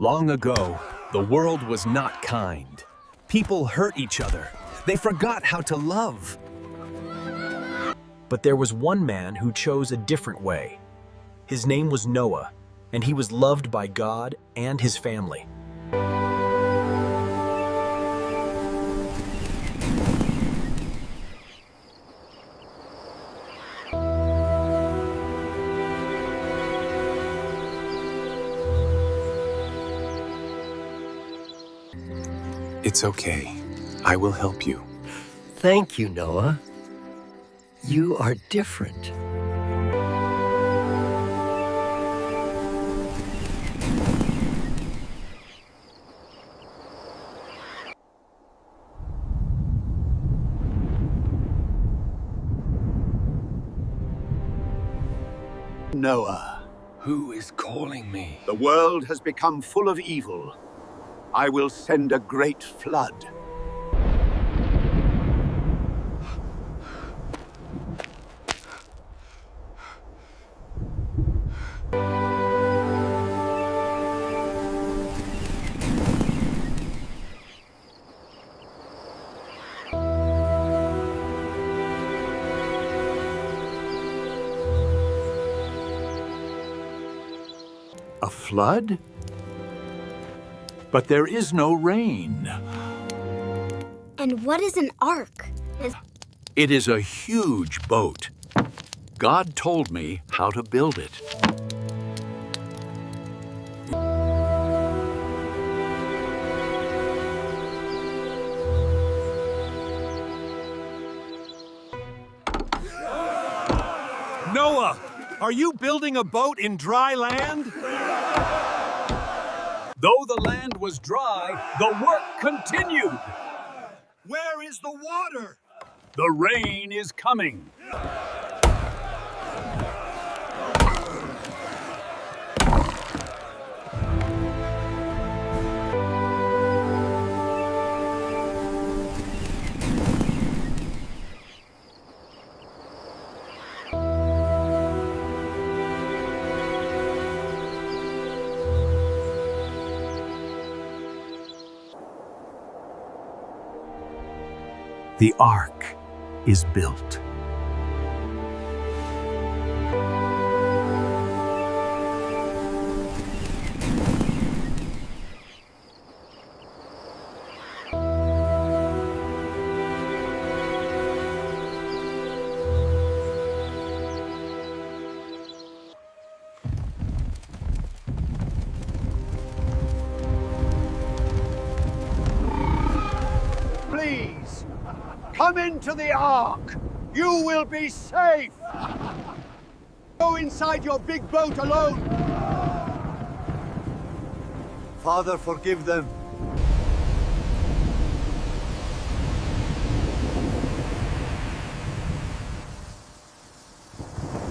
Long ago, the world was not kind. People hurt each other. They forgot how to love. But there was one man who chose a different way. His name was Noah, and he was loved by God and his family. It's okay. I will help you. Thank you, Noah. You are different. Noah, Who is calling me? the world has become full of evil. I will send a great flood. A flood? But there is no rain. And what is an ark? It is a huge boat. God told me how to build it. Noah, are you building a boat in dry land? Though the land was dry, the work continued. Where is the water? The rain is coming. The ark is built. Please, come into the ark. You will be safe. Go inside your big boat alone. Father, forgive them.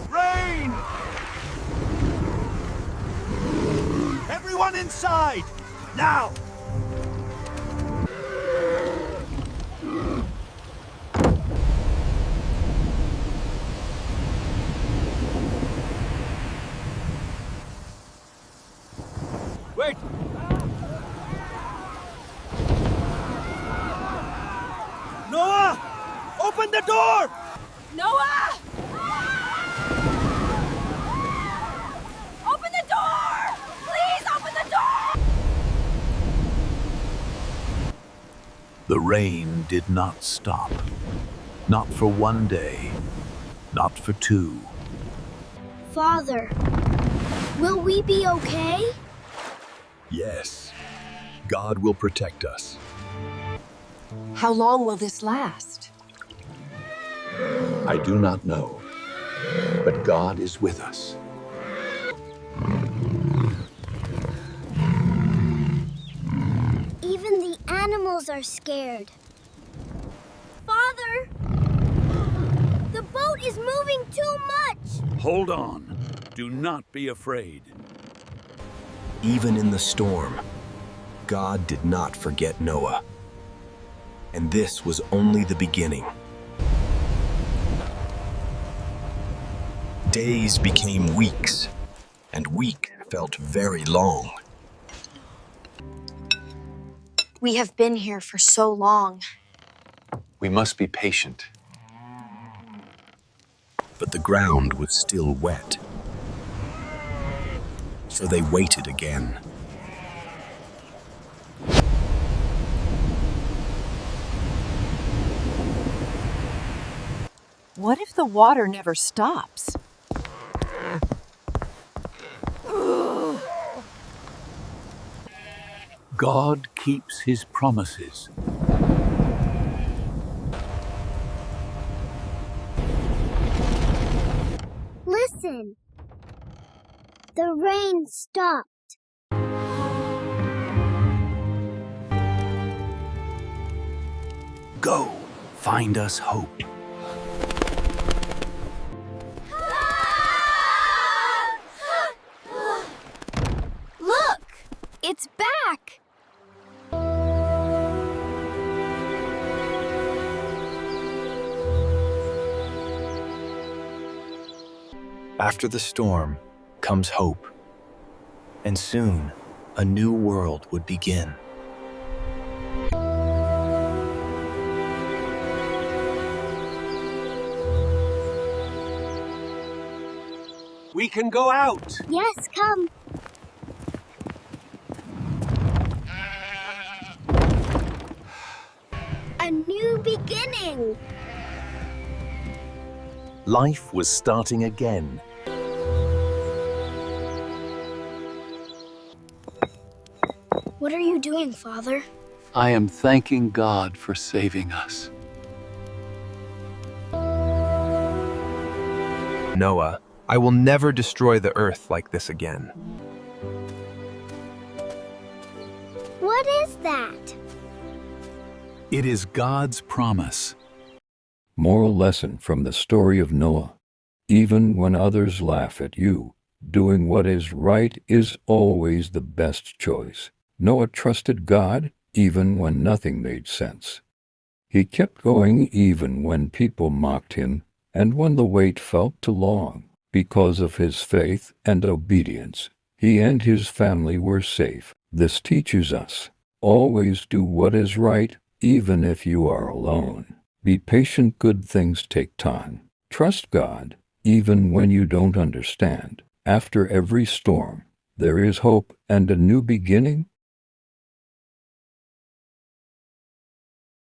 Rain! Everyone inside! Now! Wait! Noah! Open the door! Noah! Open the door! Please open the door! The rain did not stop. Not for one day. Not for two. Father, will we be okay? Yes, God will protect us. How long will this last? I do not know, but God is with us. Even the animals are scared. Father! The boat is moving too much! Hold on. Do not be afraid. Even in the storm, God did not forget Noah. And this was only the beginning. Days became weeks, and weeks felt very long. We have been here for so long. We must be patient. But the ground was still wet. So they waited again. What if the water never stops? God keeps his promises. Listen. The rain stopped. Go, find us hope. Look! It's back! After the storm comes hope. And soon, a new world would begin. We can go out. Yes, come. A new beginning. Life was starting again. What are you doing, Father? I am thanking God for saving us. Noah, I will never destroy the earth like this again. What is that? It is God's promise. Moral lesson from the story of Noah. Even when others laugh at you, doing what is right is always the best choice. Noah trusted God even when nothing made sense. He kept going even when people mocked him and when the wait felt too long. Because of his faith and obedience, he and his family were safe. This teaches us, always do what is right even if you are alone. Be patient, good things take time. Trust God even when you don't understand. After every storm, there is hope and a new beginning.